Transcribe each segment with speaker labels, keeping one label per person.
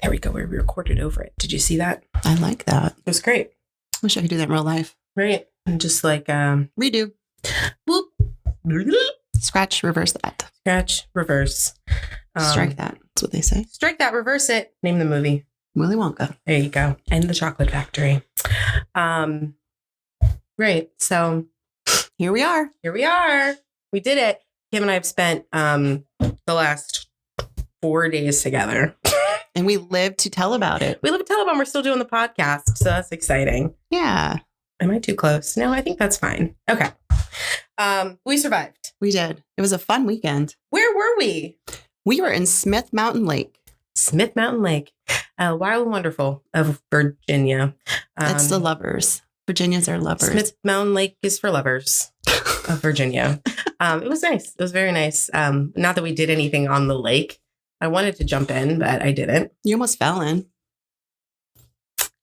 Speaker 1: There we go. We recorded over it. Did you see that?
Speaker 2: I like that.
Speaker 1: It was great.
Speaker 2: Wish I could do that in real life.
Speaker 1: Right. And just like,
Speaker 2: Redo.
Speaker 1: Boop.
Speaker 2: Scratch, reverse that.
Speaker 1: Scratch, reverse.
Speaker 2: Strike that. That's what they say.
Speaker 1: Strike that, reverse it. Name the movie.
Speaker 2: Willy Wonka.
Speaker 1: There you go. And the Chocolate Factory. Right. So
Speaker 2: Here we are.
Speaker 1: here we are. We did it. Kim and I have spent the last 4 days together.
Speaker 2: And we live to tell about it.
Speaker 1: We live in Telebon. We're still doing the podcast. So that's exciting.
Speaker 2: Yeah,
Speaker 1: Am I too close? No, I think that's fine. Okay. We survived.
Speaker 2: we did. It was a fun weekend.
Speaker 1: Where were we?
Speaker 2: We were in Smith Mountain Lake.
Speaker 1: Smith Mountain Lake. Wild and Wonderful of Virginia.
Speaker 2: That's the lovers. Virginia's our lovers.
Speaker 1: Smith Mountain Lake is for lovers of Virginia. It was nice. It was very nice. Not that we did anything on the lake. I wanted to jump in, but I didn't.
Speaker 2: You almost fell in.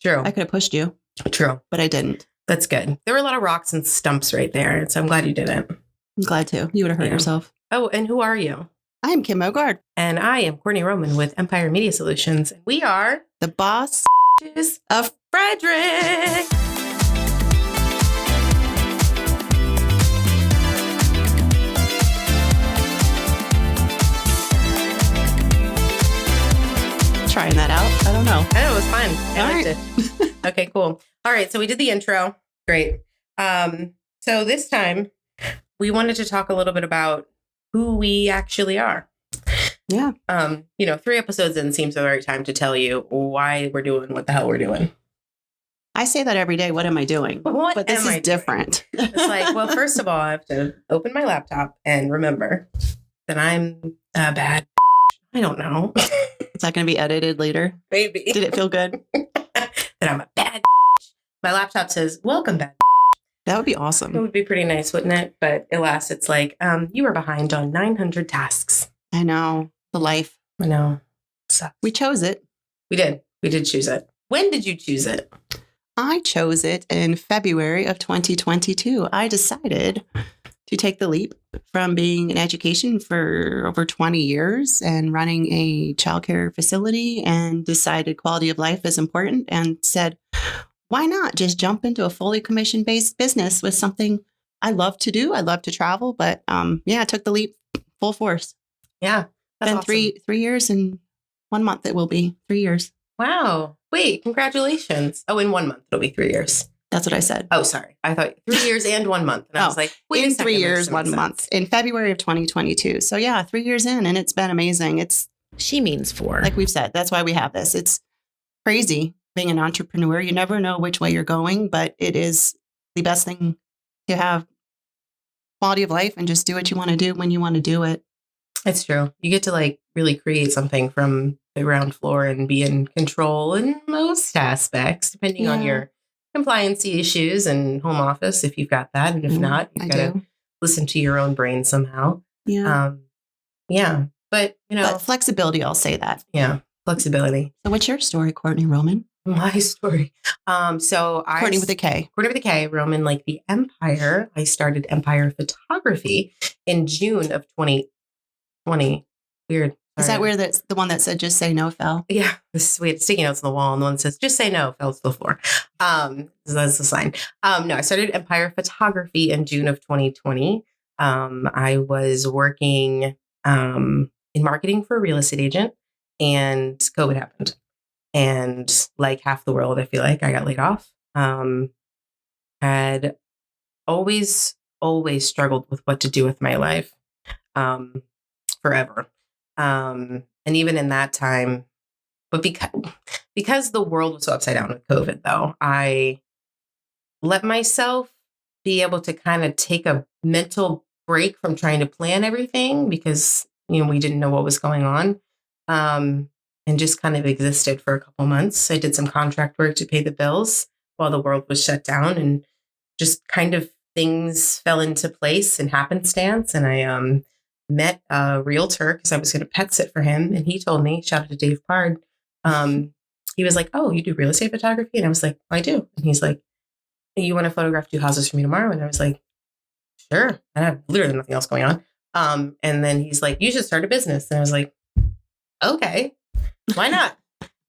Speaker 1: True.
Speaker 2: I could have pushed you,
Speaker 1: True.
Speaker 2: but I didn't.
Speaker 1: That's good. There were a lot of rocks and stumps right there. So I'm glad you didn't.
Speaker 2: I'm glad to. You would have hurt
Speaker 1: Yeah.
Speaker 2: yourself.
Speaker 1: Oh, and who are you?
Speaker 2: I am Kim Ogard,
Speaker 1: And I am Kourtney Roman with Empire Media Solutions. And we are
Speaker 2: the boss
Speaker 1: tches
Speaker 2: of
Speaker 1: Frederick.
Speaker 2: trying that out. I don't know.
Speaker 1: I know, it was fun. I
Speaker 2: All
Speaker 1: liked it. Okay, cool. All right, so we did the intro. Great. So this time we wanted to talk a little bit about who we actually are.
Speaker 2: Yeah.
Speaker 1: 3 episodes in seems the right time to tell you why we're doing what the hell we're doing.
Speaker 2: I say that every day. What am I doing?
Speaker 1: What
Speaker 2: But this
Speaker 1: am
Speaker 2: is
Speaker 1: I doing?
Speaker 2: different.
Speaker 1: It's like, well, first of all, I have to open my laptop and remember that I'm a bad. I don't know.
Speaker 2: Is that going to be edited later?
Speaker 1: Maybe.
Speaker 2: Did it feel good?
Speaker 1: that I'm a bad. My laptop says, welcome back.
Speaker 2: That would be
Speaker 1: It
Speaker 2: awesome.
Speaker 1: would be pretty nice, wouldn't it? But alas, it's like, you were behind on 900 tasks.
Speaker 2: I know. The life.
Speaker 1: I know. Sucks.
Speaker 2: We chose it.
Speaker 1: We did. We did choose it. When did you choose it?
Speaker 2: I chose it in February of 2022. I decided to take the leap from being in education for over 20 years and running a childcare facility, and decided quality of life is important, and said, why not just jump into a fully commission based business with something I love to do? I love to travel, but I took the leap full force.
Speaker 1: Yeah. That's
Speaker 2: Been
Speaker 1: awesome.
Speaker 2: 3 years and 1 month. It will be 3 years.
Speaker 1: Wow. Wait, congratulations. Oh, in 1 month, it'll be 3 years.
Speaker 2: That's what I said.
Speaker 1: Oh, sorry. I thought 3 years and 1 month. And I was like, wait a
Speaker 2: in
Speaker 1: second,
Speaker 2: 3
Speaker 1: that
Speaker 2: years,
Speaker 1: doesn't make
Speaker 2: 1
Speaker 1: sense.
Speaker 2: month in February of 2022. So 3 years in, and it's been amazing. It's
Speaker 1: She means 4.
Speaker 2: like we've said, that's why we have this. It's crazy being an entrepreneur. You never know which way you're going, but it is the best thing to have quality of life and just do what you want to do when you want to do it.
Speaker 1: It's true. You get to like really create something from the ground floor and be in control in most aspects, depending on
Speaker 2: Yeah.
Speaker 1: your compliancy issues and home office, if you've got that. And if not, you've
Speaker 2: I
Speaker 1: got to
Speaker 2: do.
Speaker 1: listen to your own brain somehow.
Speaker 2: Yeah.
Speaker 1: But
Speaker 2: But flexibility, I'll say that.
Speaker 1: flexibility.
Speaker 2: So what's your story, Kourtney Roman?
Speaker 1: My story. So
Speaker 2: Kourtney with a K.
Speaker 1: Kourtney with a K, Roman like the Empire. I started Empire Photography in June of 2020. Weird.
Speaker 2: Is
Speaker 1: Sorry.
Speaker 2: that where that's the one that said just say no fell?
Speaker 1: Yeah, we had sticky notes on the wall, and the one that says "Just say no" fell to the floor. So that's the sign. No, I started Empire Photography in June of 2020. I was working in marketing for a real estate agent, and COVID happened, and like half the world, I feel like I got laid off. Had always struggled with what to do with my life, forever. And even in that time, but because the world was so upside down with COVID, though, I let myself be able to kind of take a mental break from trying to plan everything, because, we didn't know what was going on, and just kind of existed for a couple months. I did some contract work to pay the bills while the world was shut down, and just kind of things fell into place and happenstance. And I, met a realtor because I was going to pet sit for him. And he told me, shout out to Dave Pard. He was like, oh, you do real estate photography? And I was like, I do. And he's like, you want to photograph 2 houses for me tomorrow? And I was like, sure. I have literally nothing else going on. And then he's like, you should start a business. And I was like, okay, why not?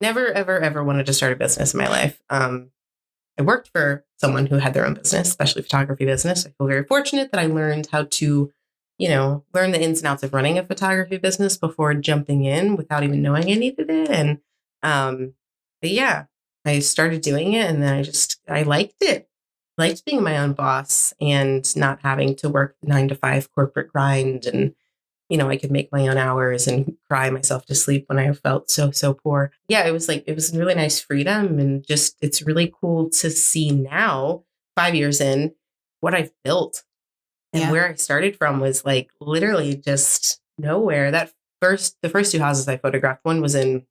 Speaker 1: Never, ever, ever wanted to start a business in my life. I worked for someone who had their own business, especially photography business. I feel very fortunate that I learned how to, learn the ins and outs of running a photography business before jumping in without even knowing I needed it. And, but yeah, I started doing it and then I liked it. Liked being my own boss and not having to work the 9 to 5 corporate grind. And, I could make my own hours and cry myself to sleep when I felt so poor. Yeah, it was really nice freedom. And just, it's really cool to see now, 5 years in, what I've built. And where I started from was like literally just nowhere. The first 2 houses I photographed, one was in,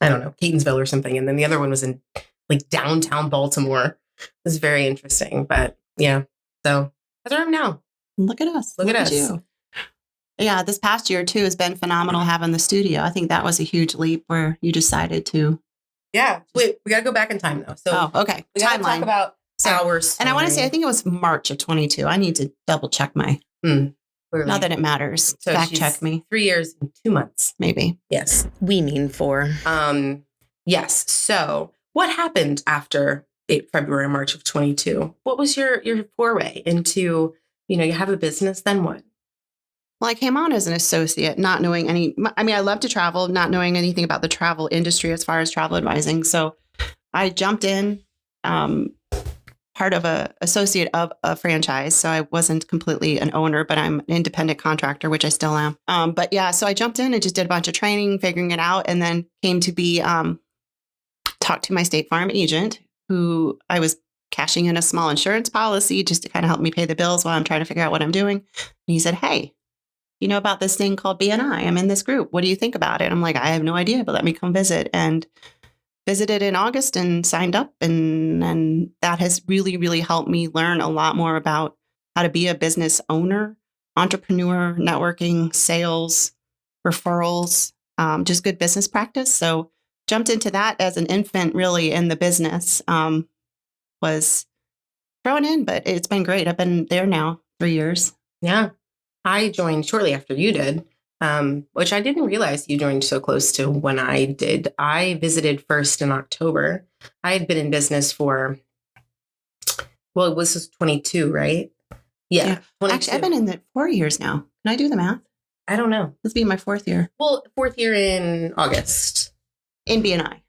Speaker 1: I don't know, Catonsville or something. And then the other one was in like downtown Baltimore. It was very interesting. But yeah, so that's where I'm now.
Speaker 2: Look at us.
Speaker 1: Look at us.
Speaker 2: You. Yeah, this past year too has been phenomenal having the studio. I think that was a huge leap where you decided to.
Speaker 1: Yeah. Wait, we got to go back in time though. So
Speaker 2: okay.
Speaker 1: We got to talk about hours.
Speaker 2: And I want to say, I think it was March of 22. I need to double check my. Not that it matters. So fact check me.
Speaker 1: 3 years and 2 months.
Speaker 2: Maybe.
Speaker 1: Yes. We mean 4. Yes. So what happened after February, March of 22? What was your foray into, you have a business, then what?
Speaker 2: Well, I came on as an associate, not knowing I love to travel, not knowing anything about the travel industry as far as travel advising. So I jumped in, part of a associate of a franchise. So I wasn't completely an owner, but I'm an independent contractor, which I still am. But yeah, so I jumped in and just did a bunch of training, figuring it out, and then came to be, talked to my State Farm agent, who I was cashing in a small insurance policy just to kind of help me pay the bills while I'm trying to figure out what I'm doing. And he said, "Hey, you know about this thing called BNI? I'm in this group. What do you think about it?" I'm like, "I have no idea, but let me come visit." And visited in August and signed up. And that has really, really helped me learn a lot more about how to be a business owner, entrepreneur, networking, sales, referrals, just good business practice. So jumped into that as an infant, really, in the business. Was thrown in, but it's been great. I've been there now 3 years.
Speaker 1: Yeah. I joined shortly after you did, which I didn't realize you joined so close to when I did. I visited first in October. I had been in business for, well, it was 22, right? Yeah.
Speaker 2: Actually, I've been in it 4 years now. Can I do the math?
Speaker 1: I don't know.
Speaker 2: This will be my 4th year.
Speaker 1: Well, 4th year in August.
Speaker 2: In BNI.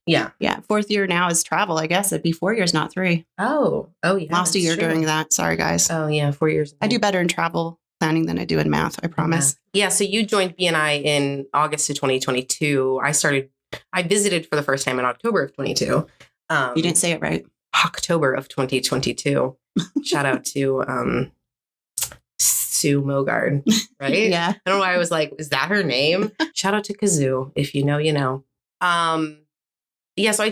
Speaker 1: Yeah.
Speaker 2: Yeah. 4th year now is travel. I guess it'd be 4 years, not 3.
Speaker 1: Oh, yeah.
Speaker 2: Lost a year during that. Sorry, guys.
Speaker 1: Oh, yeah. 4 years.
Speaker 2: I do better in travel planning than I do in math. I promise.
Speaker 1: Yeah. So you joined BNI in August of 2022. I visited for the first time in October of 22.
Speaker 2: You didn't say it right.
Speaker 1: October of 2022. Shout out to Sue Mogard, right?
Speaker 2: Yeah.
Speaker 1: I don't know why I was like, is that her name? Shout out to Kazoo. If you know, you know. Yeah, so I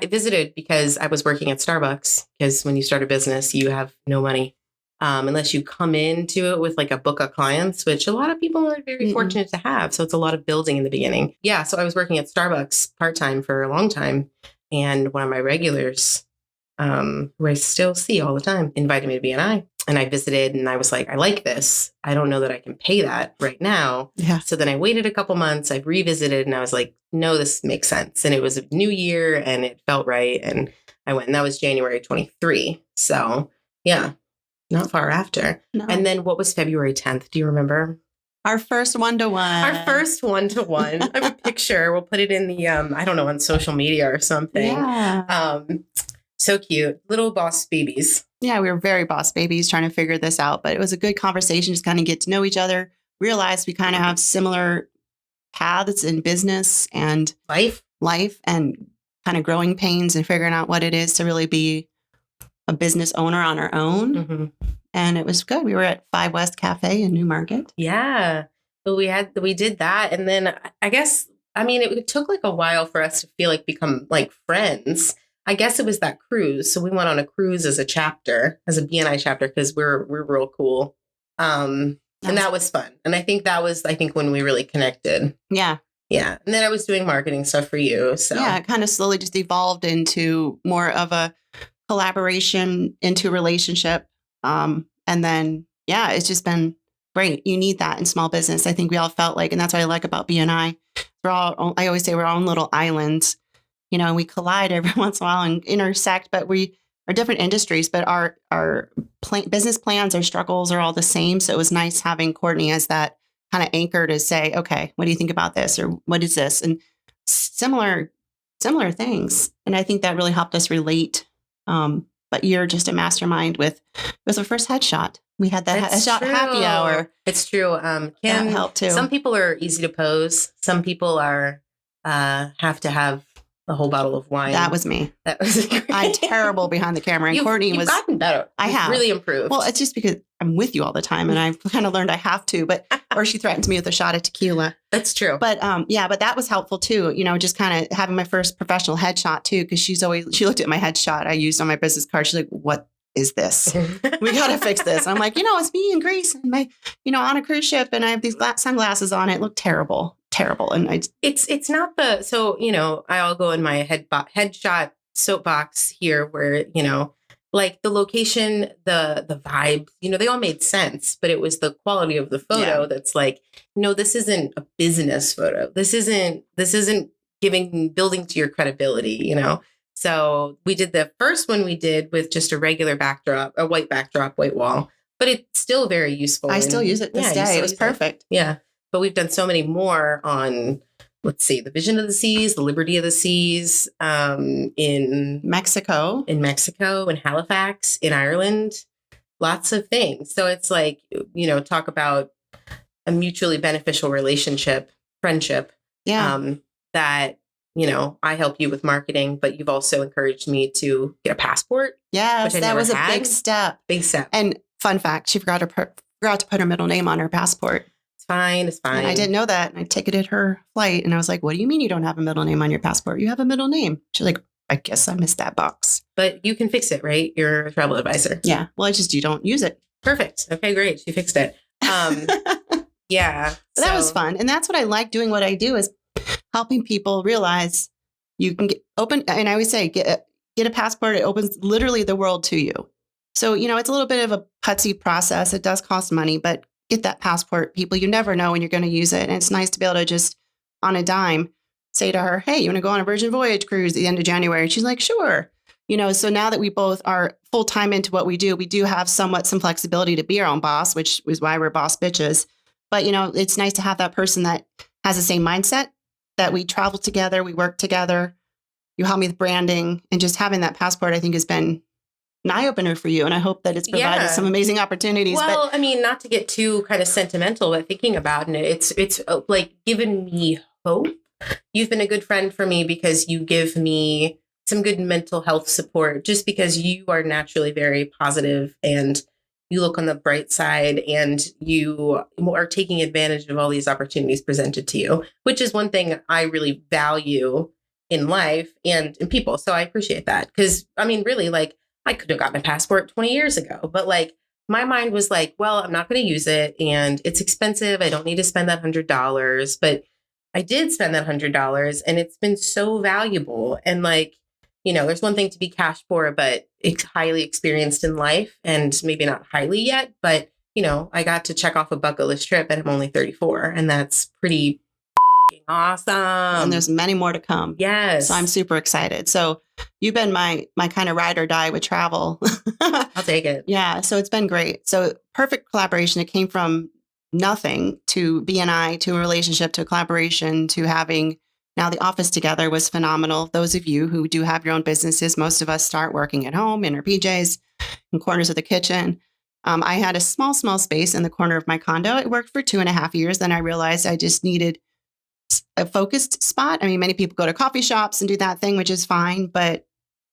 Speaker 1: visited because I was working at Starbucks, because when you start a business, you have no money unless you come into it with like a book of clients, which a lot of people are very fortunate to have. So it's a lot of building in the beginning. Yeah, so I was working at Starbucks part-time for a long time. And one of my regulars, who I still see all the time, invited me to BNI. And I visited and I was like, I like this. I don't know that I can pay that right now.
Speaker 2: Yeah.
Speaker 1: So then I waited a couple months. I revisited and I was like, no, this makes sense. And it was a new year and it felt right. And I went, and that was January 23. So yeah, not far after. No. And then what was February 10th? Do you remember?
Speaker 2: Our first one-to-one.
Speaker 1: Our first one-to-one. I have a picture. We'll put it in the, I don't know, on social media or something.
Speaker 2: Yeah.
Speaker 1: So cute. Little boss babies.
Speaker 2: Yeah, we were very boss babies trying to figure this out, but it was a good conversation, just kind of get to know each other, realize we kind of have similar paths in business and life and kind of growing pains and figuring out what it is to really be a business owner on our own. Mm-hmm. And it was good. We were at 5 West Cafe in Newmarket.
Speaker 1: Yeah. But we did that. And then I guess, it took like a while for us to become like friends. I guess it was that cruise. So we went on a cruise as a BNI chapter, because we're real cool. And that was fun. And I think that was, when we really connected.
Speaker 2: Yeah.
Speaker 1: Yeah. And then I was doing marketing stuff for you. So
Speaker 2: yeah, it kind of slowly just evolved into more of a collaboration, into a relationship. And then, yeah, it's just been great. You need that in small business. I think we all felt like, and that's what I like about BNI. I always say we're our own little islands, and we collide every once in a while and intersect, but we are different industries, but our business plans, our struggles are all the same. So it was nice having Kourtney as that kind of anchor to say, okay, what do you think about this? Or what is this? And similar things. And I think that really helped us relate. But you're just a mastermind it was our first headshot. We had that headshot happy hour.
Speaker 1: It's true.
Speaker 2: Kim, that helped too.
Speaker 1: Some people are easy to pose. Some people are, have to have a whole bottle of wine.
Speaker 2: That was me.
Speaker 1: That was great.
Speaker 2: I'm terrible behind the camera. And Kourtney was
Speaker 1: gotten better.
Speaker 2: I have
Speaker 1: really improved.
Speaker 2: Well, it's just because I'm with you all the time, and I've kind of learned I have to. But or she threatens me with a shot of tequila.
Speaker 1: That's true.
Speaker 2: But but that was helpful too. Just kind of having my first professional headshot too, because she looked at my headshot I used on my business card. She's like, "What is this? We got to fix this." And I'm like, it's me in Greece and my, on a cruise ship, and I have these sunglasses on. It looked terrible. And
Speaker 1: it's not I'll go in my headshot soapbox here where, like the location, the vibe, they all made sense, but it was the quality of the photo that's like, no, this isn't a business photo. This isn't building to your credibility, So we did the first one we did with just a regular backdrop, a white backdrop, white wall, but it's still very useful.
Speaker 2: I still use it this day. It was perfect.
Speaker 1: Yeah. But we've done so many more on, let's see, the Vision of the Seas, the Liberty of the Seas, in
Speaker 2: Mexico,
Speaker 1: in Halifax, in Ireland, lots of things. So it's like, talk about a mutually beneficial relationship, friendship, that, I help you with marketing, but you've also encouraged me to get a passport.
Speaker 2: Yes, that was a big step.
Speaker 1: Big step.
Speaker 2: And fun fact, she forgot to put her middle name on her passport.
Speaker 1: It's fine.
Speaker 2: And I didn't know that. And I ticketed her flight and I was like, what do you mean you don't have a middle name on your passport? You have a middle name. She's like, I guess I missed that box.
Speaker 1: But you can fix it, right? You're a travel advisor.
Speaker 2: Yeah. Well, you don't use it.
Speaker 1: Perfect. Okay, great. She fixed it. Yeah.
Speaker 2: So that was fun. And that's what I like doing. What I do is helping people realize you can open. And I always say, get a passport. It opens literally the world to you. So, it's a little bit of a putsy process. It does cost money, but get that passport, people. You never know when you're going to use it. And it's nice to be able to just on a dime say to her, hey, you want to go on a Virgin Voyage cruise at the end of January? And she's like, sure. So now that we both are full time into what we do have some flexibility to be our own boss, which is why we're boss bitches. But, it's nice to have that person that has the same mindset, that we travel together, we work together. You help me with branding, and just having that passport, I think, has been an eye-opener for you. And I hope that it's provided some amazing opportunities.
Speaker 1: Well, not to get too kind of sentimental, but thinking about it, it's like given me hope. You've been a good friend for me because you give me some good mental health support, just because you are naturally very positive and you look on the bright side and you are taking advantage of all these opportunities presented to you, which is one thing I really value in life and in people. So I appreciate that. Because really, like, I could have gotten a passport 20 years ago, but like my mind was like, well, I'm not going to use it and it's expensive. I don't need to spend that $100, but I did spend that $100 and it's been so valuable. And like, there's one thing to be cash poor, but it's highly experienced in life, and maybe not highly yet, but I got to check off a bucket list trip and I'm only 34, and that's pretty awesome.
Speaker 2: And there's many more to come.
Speaker 1: Yes.
Speaker 2: So I'm super excited. So you've been my kind of ride or die with travel.
Speaker 1: I'll take it.
Speaker 2: Yeah. So it's been great. So perfect collaboration. It came from nothing to BNI, to a relationship, to a collaboration, to having now the office together was phenomenal. Those of you who do have your own businesses, most of us start working at home in our PJs, in corners of the kitchen. I had a small space in the corner of my condo. It worked for 2.5 years. Then I realized I just needed a focused spot. Many people go to coffee shops and do that thing, which is fine, but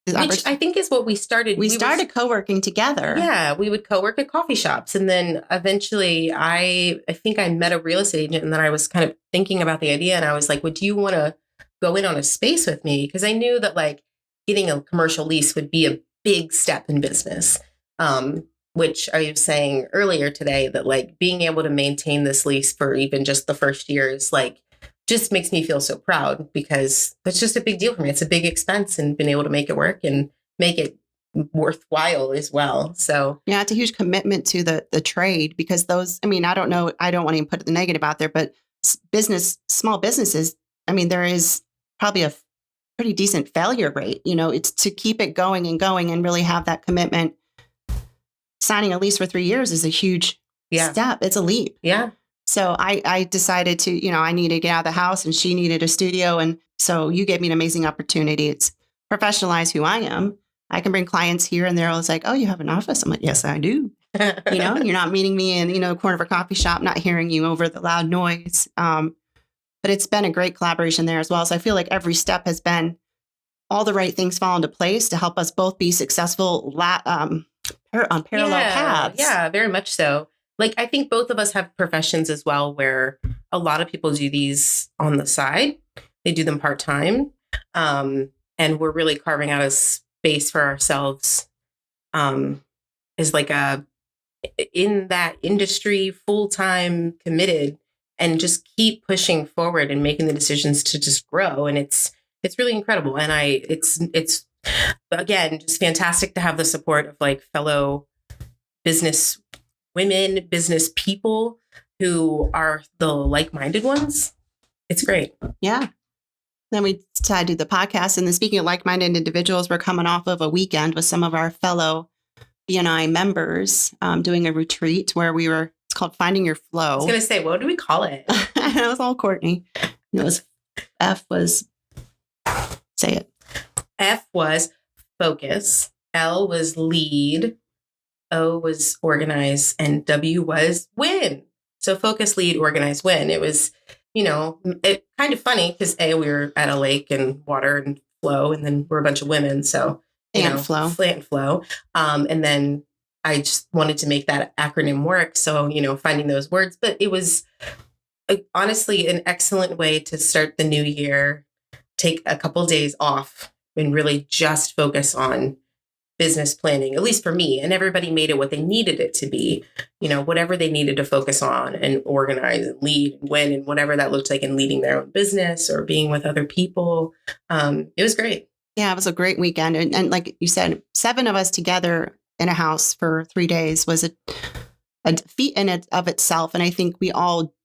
Speaker 1: which I think is what we started.
Speaker 2: We started co-working together.
Speaker 1: Yeah, we would co-work at coffee shops. And then eventually I think I met a real estate agent, and then I was kind of thinking about the idea, and I was like, well, do you want to go in on a space with me? Because I knew that like getting a commercial lease would be a big step in business. Which I was saying earlier today, that like being able to maintain this lease for even just the first year is like, just makes me feel so proud, because that's just a big deal for me. It's a big expense, and being able to make it work and make it worthwhile as well. So
Speaker 2: yeah, it's a huge commitment to the trade, because those, I don't know, I don't want to even put the negative out there, but small businesses, I mean, there is probably a pretty decent failure rate. It's to keep it going and really have that commitment. Signing a lease for 3 years is a huge step. It's a leap.
Speaker 1: Yeah.
Speaker 2: So I decided to, I needed to get out of the house and she needed a studio. And so you gave me an amazing opportunity. It's professionalize who I am. I can bring clients here and they're always like, oh, you have an office? I'm like, yes, I do. You're not meeting me in, the corner of a coffee shop, not hearing you over the loud noise. But it's been a great collaboration there as well. So I feel like every step has been all the right things fall into place to help us both be successful on parallel paths.
Speaker 1: Yeah, very much so. Like, I think both of us have professions as well where a lot of people do these on the side. They do them part-time. And we're really carving out a space for ourselves as like in that industry, full-time, committed, and just keep pushing forward and making the decisions to just grow. And it's really incredible. And it's again, just fantastic to have the support of like fellow business women, business people who are the like-minded ones. It's great.
Speaker 2: Yeah. Then we decided to do the podcast. And then speaking of like-minded individuals, we're coming off of a weekend with some of our fellow BNI members doing a retreat where it's called Finding Your Flow.
Speaker 1: I was going to say, what do we call it?
Speaker 2: It was all Kourtney. Say it.
Speaker 1: F was focus. L was lead. O was organize, and W was win. So focus, lead, organize, win. It was, it kind of funny because we were at a lake and water and flow, and then we're a bunch of women. So,
Speaker 2: flow.
Speaker 1: And then I just wanted to make that acronym work. So, finding those words, but it was honestly an excellent way to start the new year, take a couple days off and really just focus on business planning, at least for me. And everybody made it what they needed it to be, whatever they needed to focus on and organize and lead and win and whatever that looked like in leading their own business or being with other people. It was great.
Speaker 2: Yeah, it was a great weekend. And like you said, 7 of us together in a house for 3 days was a feat in it of itself. And I think we all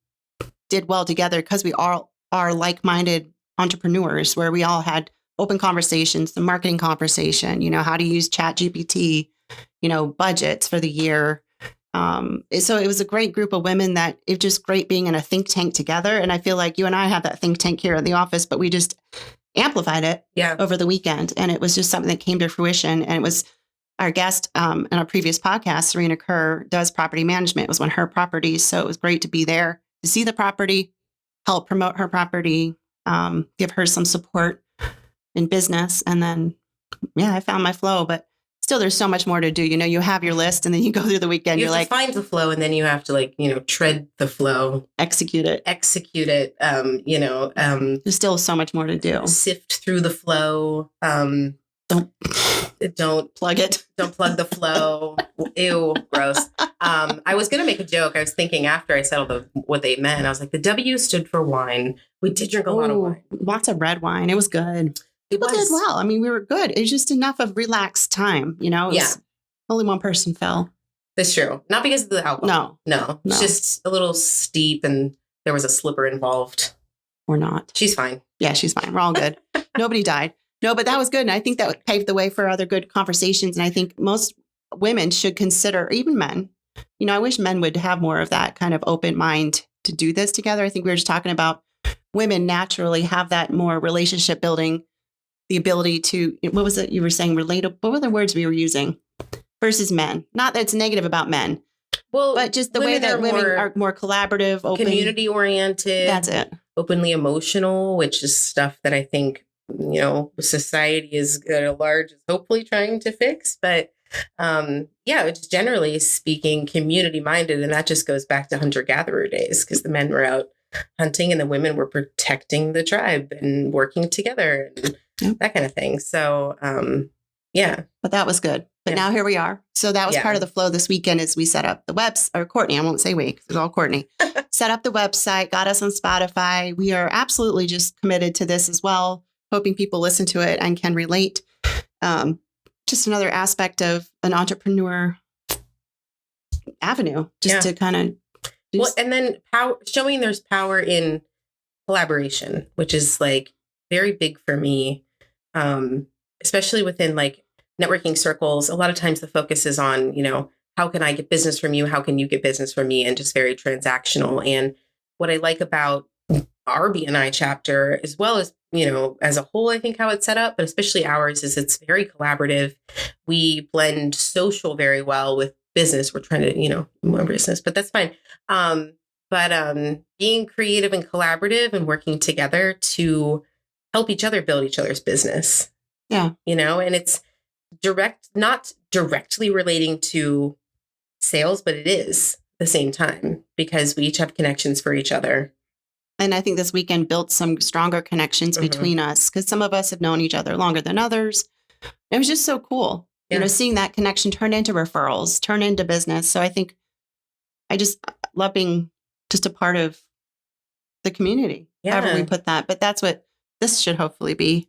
Speaker 2: did well together because we all are like-minded entrepreneurs where we all had open conversations, the marketing conversation, how to use ChatGPT, budgets for the year. So it was a great group of women that it's just great being in a think tank together. And I feel like you and I have that think tank here in the office, but we just amplified it over the weekend. And it was just something that came to fruition. And it was our guest in our previous podcast, Serena Kerr, does property management. It was one of her properties. So it was great to be there to see the property, help promote her property, give her some support in business. And then, I found my flow, but still there's so much more to do. You have your list and then you go through the weekend.
Speaker 1: You're like, find the flow. And then you have to tread the flow,
Speaker 2: execute it. There's still so much more to do.
Speaker 1: Sift through the flow. Don't
Speaker 2: plug it.
Speaker 1: Don't plug the flow. Ew, gross. I was going to make a joke. I was thinking after I said what they meant, I was like, the W stood for wine. We did drink a lot of wine.
Speaker 2: Lots of red wine. It was good. People did well. I mean, we were good. It was just enough of relaxed time, Only one person fell.
Speaker 1: That's true. Not because of the alcohol.
Speaker 2: No.
Speaker 1: It's just a little steep and there was a slipper involved.
Speaker 2: Or not.
Speaker 1: She's fine.
Speaker 2: Yeah, she's fine. We're all good. Nobody died. No, but that was good. And I think that paved the way for other good conversations. And I think most women should consider, even men, I wish men would have more of that kind of open mind to do this together. I think we were just talking about women naturally have that more relationship building, the ability to, what was it you were saying, relatable? What were the words we were using versus men? Not that it's negative about men. Well, but just the way that women are more collaborative, open,
Speaker 1: community oriented.
Speaker 2: That's it.
Speaker 1: Openly emotional, which is stuff that I think, society is at large is hopefully trying to fix. But it's generally speaking community minded. And that just goes back to hunter-gatherer days because the men were out hunting and the women were protecting the tribe and working together and that kind of thing. So,
Speaker 2: But that was good. But now here we are. So that was part of the flow this weekend is we set up the website, or Kourtney, I won't say we, because it's all Kourtney, set up the website, got us on Spotify. We are absolutely just committed to this as well, hoping people listen to it and can relate. Just another aspect of an entrepreneur avenue, just to kind of
Speaker 1: Well, and then showing there's power in collaboration, which is like very big for me, especially within like networking circles. A lot of times the focus is on, how can I get business from you? How can you get business from me? And just very transactional. And what I like about our BNI chapter, as well as, as a whole, I think how it's set up, but especially ours, is it's very collaborative. We blend social very well with business. We're trying to, more business, but that's fine. But being creative and collaborative and working together to help each other build each other's business.
Speaker 2: Yeah.
Speaker 1: And it's not directly relating to sales, but it is at the same time because we each have connections for each other.
Speaker 2: And I think this weekend built some stronger connections between us because some of us have known each other longer than others. It was just so cool, seeing that connection turn into referrals, turn into business. So I think I just love being just a part of the community, however we put that. But that's what this should hopefully be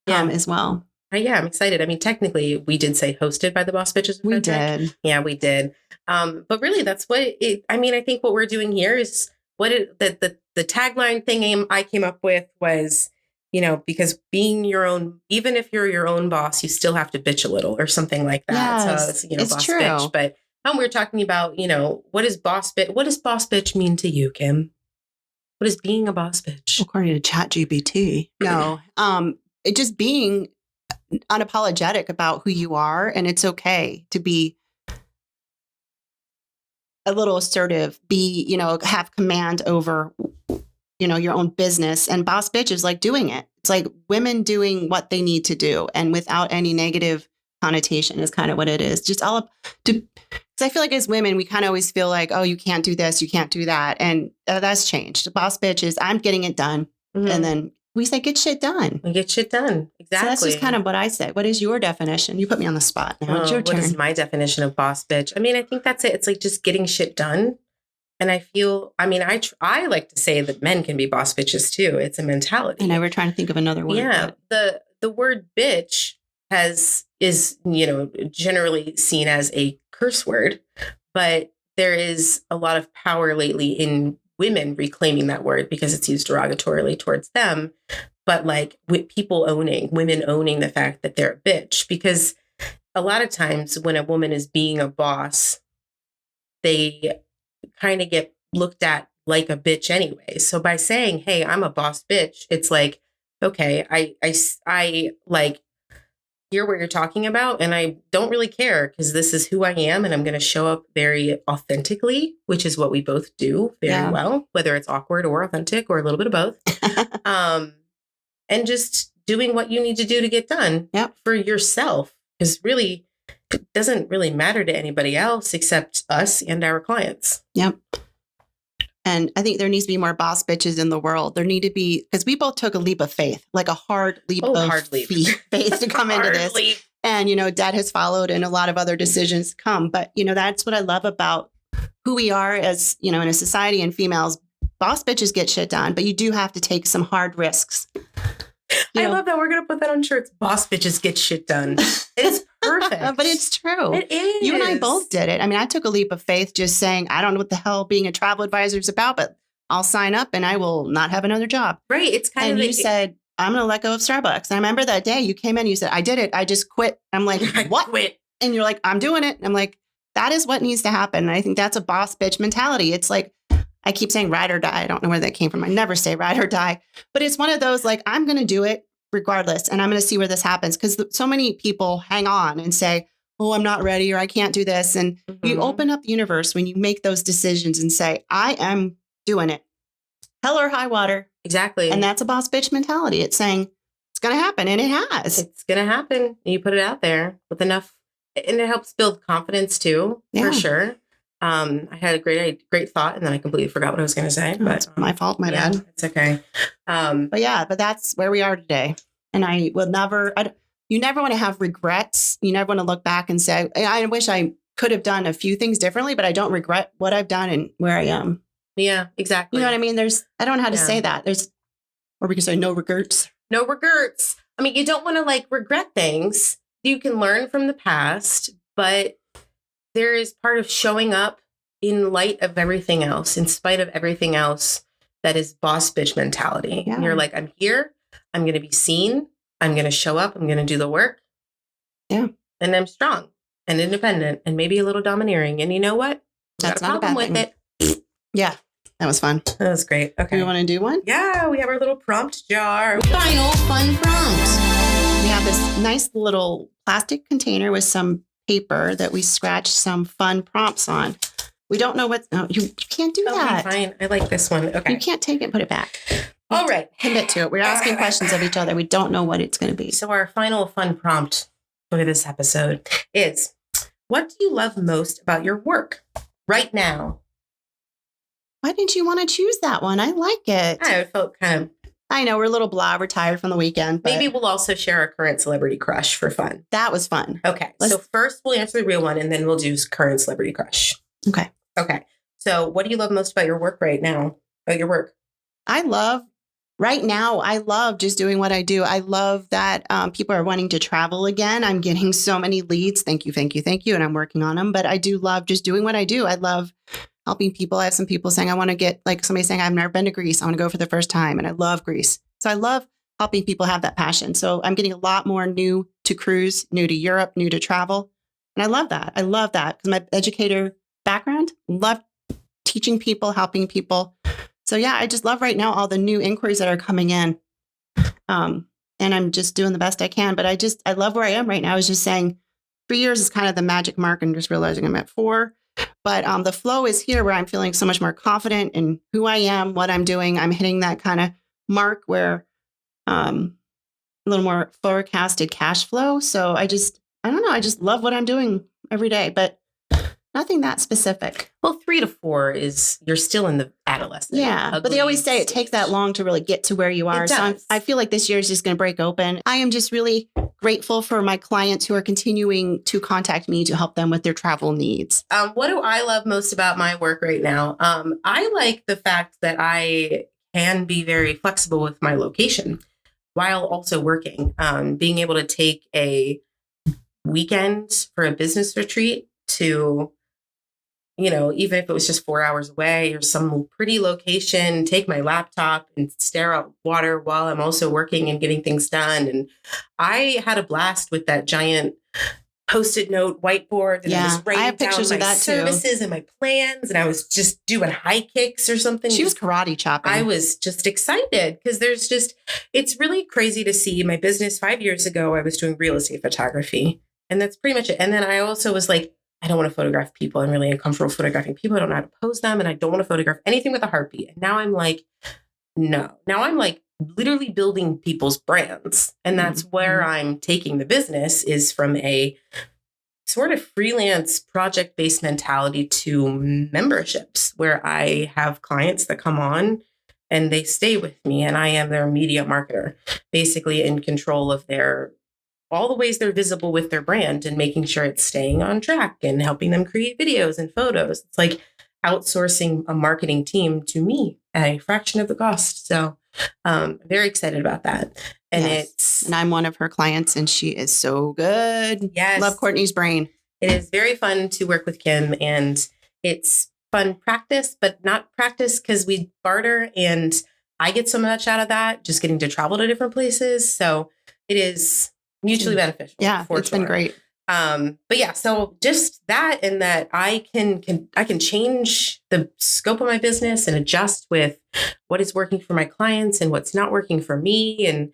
Speaker 2: as well.
Speaker 1: Yeah, I'm excited. I mean, technically, we did say hosted by the Boss Bitches.
Speaker 2: We did.
Speaker 1: Yeah, we did. But really, that's what I think what we're doing here is the tagline thing I came up with was, because being your own, even if you're your own boss, you still have to bitch a little or something like that.
Speaker 2: Yes,
Speaker 1: so
Speaker 2: it's
Speaker 1: boss
Speaker 2: true.
Speaker 1: bitch. But we're talking about, what does boss bitch mean to you, Kim? What is being a boss bitch?
Speaker 2: According to ChatGPT. No, it just being unapologetic about who you are. And it's okay to be a little assertive, have command over, your own business. And boss bitch is like doing it. It's like women doing what they need to do and without any negative connotation is kind of what it is. Just all up to, because I feel like as women, we kind of always feel like, oh, you can't do this, you can't do that. And that's changed. The boss bitch is I'm getting it done. Mm-hmm. And then we say, get shit done.
Speaker 1: We get shit done. Exactly.
Speaker 2: So that's just kind of what I say. What is your definition? You put me on the spot now. It's your turn.
Speaker 1: What is my definition of boss bitch? I mean, I think that's it. It's like just getting shit done. And I feel, I like to say that men can be boss bitches too. It's a mentality.
Speaker 2: And I were trying to think of another word.
Speaker 1: Yeah. But the word bitch is generally seen as a curse word, but there is a lot of power lately in women reclaiming that word because it's used derogatorily towards them, but like with women owning the fact that they're a bitch, because a lot of times when a woman is being a boss, they kind of get looked at like a bitch anyway. So by saying, hey, I'm a boss bitch, it's like, okay, I like hear what you're talking about and I don't really care because this is who I am and I'm going to show up very authentically, which is what we both do very well, whether it's awkward or authentic or a little bit of both. And just doing what you need to do to get done for yourself, because really it doesn't really matter to anybody else except us and our clients.
Speaker 2: Yep. And I think there needs to be more boss bitches in the world. There need to be, because we both took a leap of faith, like a hard leap faith to come into this. Leap. And, debt has followed and a lot of other decisions come. But, that's what I love about who we are as, in a society and females. Boss bitches get shit done, but you do have to take some hard risks.
Speaker 1: I love that. We're going to put that on shirts. Boss bitches get shit done. It's perfect.
Speaker 2: But it's true.
Speaker 1: It is.
Speaker 2: You and I both did it. I mean, I took a leap of faith just saying, I don't know what the hell being a travel advisor is about, but I'll sign up and I will not have another job.
Speaker 1: Right. It's kind
Speaker 2: and
Speaker 1: of.
Speaker 2: You said, I'm going to let go of Starbucks. And I remember that day you came in, you said, I did it. I just quit. I'm like, what?
Speaker 1: Quit.
Speaker 2: And you're like, I'm doing it. And I'm like, that is what needs to happen. And I think that's a boss bitch mentality. It's like, I keep saying ride or die. I don't know where that came from. I never say ride or die, but it's one of those like, I'm going to do it regardless. And I'm going to see where this happens. Because so many people hang on and say, oh, I'm not ready or I can't do this. And you open up the universe when you make those decisions and say, I am doing it. Hell or high water.
Speaker 1: Exactly.
Speaker 2: And that's a boss bitch mentality. It's saying it's going to happen. And it has.
Speaker 1: It's going to happen. You put it out there with enough. And it helps build confidence too, for sure. I had a great thought and then I completely forgot what I was going to say. But
Speaker 2: my fault, my bad.
Speaker 1: It's okay.
Speaker 2: But that's where we are today. And I will never, you never want to have regrets. You never want to look back and say, I wish I could have done a few things differently, but I don't regret what I've done and where I am.
Speaker 1: Yeah, exactly.
Speaker 2: You know what I mean? I don't know how to say that. Or we can say no regrets.
Speaker 1: No regrets. I mean, you don't want to like regret things. You can learn from the past, but there is part of showing up in light of everything else, in spite of everything else, that is boss bitch mentality.
Speaker 2: Yeah.
Speaker 1: And you're like, I'm here. I'm going to be seen. I'm going to show up. I'm going to do the work.
Speaker 2: Yeah.
Speaker 1: And I'm strong and independent and maybe a little domineering. And you know what?
Speaker 2: That's not a bad thing. It. Yeah. That was fun.
Speaker 1: That was great. Okay.
Speaker 2: Do you want to do one?
Speaker 1: Yeah. We have our little prompt jar.
Speaker 2: Final fun prompts. We have this nice little plastic container with some paper that we scratched some fun prompts on. We don't know what, no, you can't do that.
Speaker 1: Fine. I like this one. Okay.
Speaker 2: You can't take it and put it back.
Speaker 1: All right.
Speaker 2: Commit to it. We're asking questions of each other. We don't know what it's going to be.
Speaker 1: So our final fun prompt for this episode is, what do you love most about your work right now?
Speaker 2: Why didn't you want to choose that one? I like it.
Speaker 1: I felt kind of.
Speaker 2: I know we're a little blah. We're tired from the weekend. But
Speaker 1: maybe we'll also share our current celebrity crush for fun.
Speaker 2: That was fun.
Speaker 1: Okay. So first we'll answer the real one and then we'll do current celebrity crush.
Speaker 2: Okay.
Speaker 1: Okay. So what do you love most about your work right now? About your work?
Speaker 2: Right now, I love just doing what I do. I love that people are wanting to travel again. I'm getting so many leads. Thank you, thank you, thank you. And I'm working on them. But I do love just doing what I do. I love helping people. I have some people saying, I want to get, like somebody saying, I've never been to Greece. I want to go for the first time. And I love Greece. So I love helping people have that passion. So I'm getting a lot more new to cruise, new to Europe, new to travel. And I love that. I love that because my educator background, love teaching people, helping people. So yeah, I just love right now all the new inquiries that are coming in. And I'm just doing the best I can. But I love where I am right now. I was just saying 3 years is kind of the magic mark and just realizing I'm at 4. But the flow is here where I'm feeling so much more confident in who I am, what I'm doing. I'm hitting that kind of mark where a little more forecasted cash flow. So I don't know. I just love what I'm doing every day. But nothing that specific.
Speaker 1: Well, 3 to 4 is, you're still in the adolescent.
Speaker 2: Yeah. But they always say it takes that long to really get to where you are.
Speaker 1: It does.
Speaker 2: So I feel like this year is just going to break open. I am just really grateful for my clients who are continuing to contact me to help them with their travel needs.
Speaker 1: What do I love most about my work right now? I like the fact that I can be very flexible with my location while also working. Being able to take a weekend for a business retreat to, even if it was just 4 hours away or some pretty location, take my laptop and stare out water while I'm also working and getting things done. And I had a blast with that giant Post-it note whiteboard. And I was writing down my services and my plans. And I was just doing high kicks or something.
Speaker 2: She was karate chopping.
Speaker 1: I was just excited because it's really crazy to see my business. 5 years ago, I was doing real estate photography. And that's pretty much it. And then I also was like, I don't want to photograph people. I'm really uncomfortable photographing people. I don't know how to pose them. And I don't want to photograph anything with a heartbeat. And now I'm like, no. Now I'm like literally building people's brands. And that's where I'm taking the business, is from a sort of freelance project-based mentality to memberships, where I have clients that come on and they stay with me. And I am their media marketer, basically in control of all the ways they're visible with their brand and making sure it's staying on track and helping them create videos and photos. It's like outsourcing a marketing team to me at a fraction of the cost. So very excited about that. And
Speaker 2: and I'm one of her clients and she is so good.
Speaker 1: Yes.
Speaker 2: Love Kourtney's brain.
Speaker 1: It is very fun to work with Kim, and it's fun practice, but not practice because we barter, and I get so much out of that, just getting to travel to different places. So it is mutually beneficial.
Speaker 2: Yeah, it's been great.
Speaker 1: But yeah, so just that, and that I can change the scope of my business and adjust with what is working for my clients and what's not working for me. And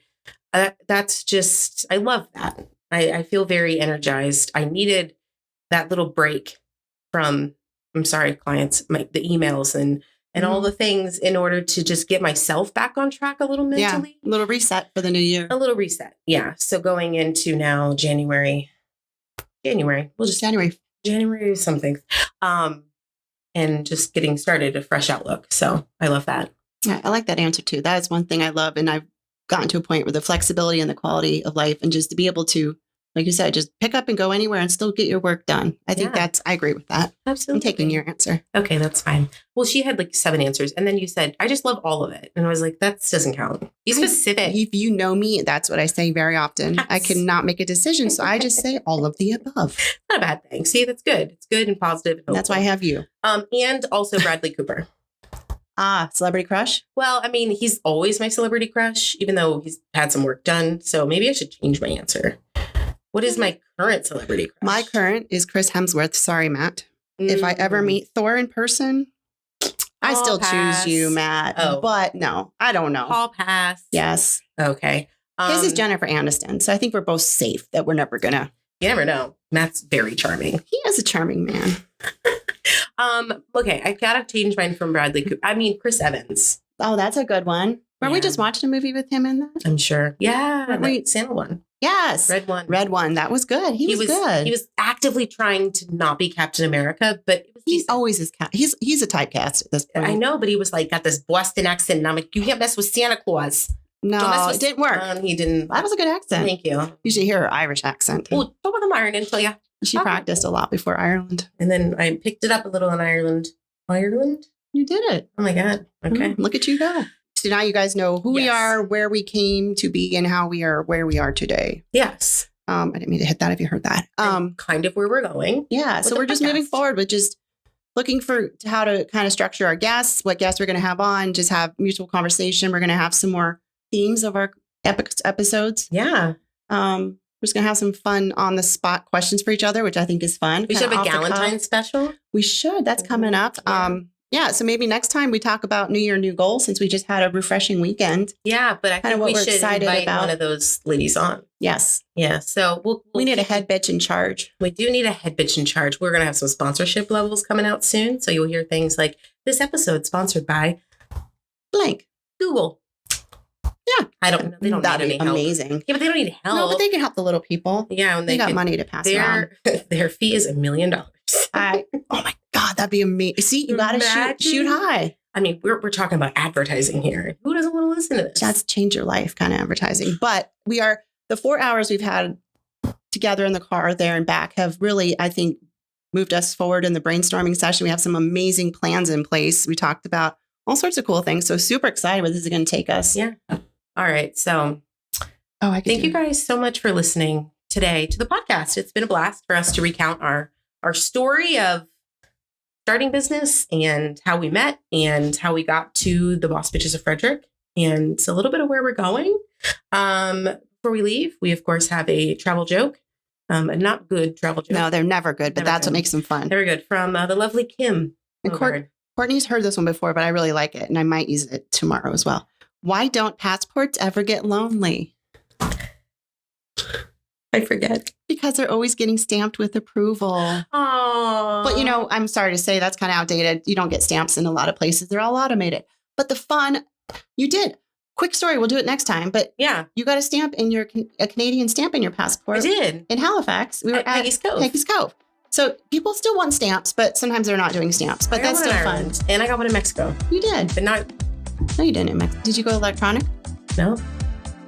Speaker 1: that's just, I love that. I feel very energized. I needed that little break from, I'm sorry, clients, the emails and all the things, in order to just get myself back on track a little mentally.
Speaker 2: Yeah, a little reset for the new year.
Speaker 1: A little reset. Yeah. So going into now January, we'll just January something. And just getting started, a fresh outlook. So I love that.
Speaker 2: Yeah, I like that answer too. That is one thing I love. And I've gotten to a point where the flexibility and the quality of life, and just to be able to Like you said, just pick up and go anywhere and still get your work done. I think I agree with that.
Speaker 1: Absolutely.
Speaker 2: I'm taking your answer.
Speaker 1: Okay, that's fine. Well, she had like 7 answers. And then you said, I just love all of it. And I was like, that doesn't count. Be specific.
Speaker 2: If you know me, that's what I say very often.
Speaker 1: Yes.
Speaker 2: I cannot make a decision. So I just say all of the above.
Speaker 1: Not a bad thing. See, that's good. It's good and positive. And
Speaker 2: that's why I have you.
Speaker 1: And also Bradley Cooper.
Speaker 2: Celebrity crush?
Speaker 1: Well, I mean, he's always my celebrity crush, even though he's had some work done. So maybe I should change my answer. What is my current celebrity crush?
Speaker 2: My current is Chris Hemsworth. Sorry, Matt. If I ever meet Thor in person, I still choose you, Matt.
Speaker 1: Oh.
Speaker 2: But no, I don't know.
Speaker 1: I'll pass.
Speaker 2: Yes.
Speaker 1: Okay.
Speaker 2: His is Jennifer Aniston. So I think we're both safe that we're never going to.
Speaker 1: You never know. Matt's very charming.
Speaker 2: He is a charming man.
Speaker 1: Okay. I got to change mine from Bradley Cooper. I mean, Chris Evans.
Speaker 2: Oh, that's a good one. Were we just watching a movie with him in that?
Speaker 1: I'm sure. Yeah.
Speaker 2: Wait,
Speaker 1: Santa one.
Speaker 2: Yes.
Speaker 1: Red one.
Speaker 2: Red one. That was good. He was good.
Speaker 1: He was actively trying to not be Captain America, but it was
Speaker 2: he always is. He's a typecast at this point.
Speaker 1: I know, but he was like, got this Boston accent. And I'm like, you can't mess with Santa Claus.
Speaker 2: No, it didn't work.
Speaker 1: He didn't.
Speaker 2: That was a good accent.
Speaker 1: Thank you.
Speaker 2: You should hear her Irish accent.
Speaker 1: Oh, top of the Ireland, tell ya.
Speaker 2: She practiced a lot before Ireland.
Speaker 1: And then I picked it up a little in Ireland. Ireland?
Speaker 2: You did it.
Speaker 1: Oh my God. Okay.
Speaker 2: Look at you go. So now you guys know who we are, where we came to be, and how we are where we are today.
Speaker 1: Yes.
Speaker 2: I didn't mean to hit that if you heard that.
Speaker 1: Kind of where we're going.
Speaker 2: Yeah. So we're just moving forward with just looking for how to kind of structure our guests, what guests we're going to have on, just have mutual conversation. We're going to have some more themes of our episodes.
Speaker 1: Yeah.
Speaker 2: We're just going to have some fun on the spot questions for each other, which I think is fun.
Speaker 1: We should have a Galentine special.
Speaker 2: We should. That's coming up. Yeah. So maybe next time we talk about New Year, New Goals, since we just had a refreshing weekend.
Speaker 1: Yeah. But I think we should invite one of those ladies on.
Speaker 2: Yes.
Speaker 1: Yeah. So
Speaker 2: we need a head bitch in charge.
Speaker 1: We do need a head bitch in charge. We're going to have some sponsorship levels coming out soon. So you'll hear things like this episode sponsored by
Speaker 2: blank
Speaker 1: Google. Yeah. I don't know. They don't need any help.
Speaker 2: Amazing.
Speaker 1: Yeah, but they don't need help.
Speaker 2: No, but they can help the little people.
Speaker 1: Yeah. When
Speaker 2: they got money to pass around.
Speaker 1: Their fee is $1 million.
Speaker 2: Oh my God, that'd be amazing. See, you got to shoot high.
Speaker 1: I mean, we're talking about advertising here. Who doesn't want to listen to this?
Speaker 2: That's change your life kind of advertising. But we are, the 4 hours we've had together in the car there and back have really, I think, moved us forward in the brainstorming session. We have some amazing plans in place. We talked about all sorts of cool things. So super excited where this is going to take us.
Speaker 1: Yeah. All right. So thank you guys so much for listening today to the podcast. It's been a blast for us to recount our story of starting business and how we met and how we got to the Boss Bitches of Frederick. And it's a little bit of where we're going. Before we leave, we, of course, have a travel joke. A not good travel joke.
Speaker 2: No, they're never good, but that's what makes them fun.
Speaker 1: Very good. From the lovely Kim.
Speaker 2: And Courtney's heard this one before, but I really like it. And I might use it tomorrow as well. Why don't passports ever get lonely?
Speaker 1: I forget.
Speaker 2: Because they're always getting stamped with approval.
Speaker 1: Aww.
Speaker 2: But, I'm sorry to say that's kind of outdated. You don't get stamps in a lot of places. They're all automated. But the fun, you did. Quick story. We'll do it next time. But
Speaker 1: yeah,
Speaker 2: you got a Canadian stamp in your passport.
Speaker 1: I did.
Speaker 2: In Halifax. We were at Peggy's Cove. So people still want stamps, but sometimes they're not doing stamps. But that's still fun.
Speaker 1: And I got one in Mexico.
Speaker 2: You did.
Speaker 1: But not.
Speaker 2: No, you didn't in Mexico. Did you go electronic?
Speaker 1: No.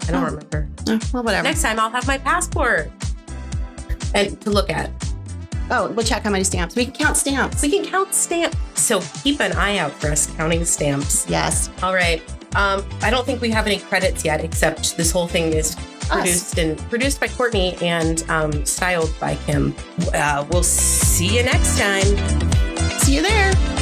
Speaker 1: I don't remember.
Speaker 2: Oh, well, whatever.
Speaker 1: Next time I'll have my passport and to look at.
Speaker 2: Oh, we'll check how many stamps. We can count stamps.
Speaker 1: We can count stamps. So keep an eye out for us counting stamps.
Speaker 2: Yes.
Speaker 1: All right. I don't think we have any credits yet, except this whole thing is produced by Kourtney and styled by Kim. We'll see you next time.
Speaker 2: See you there.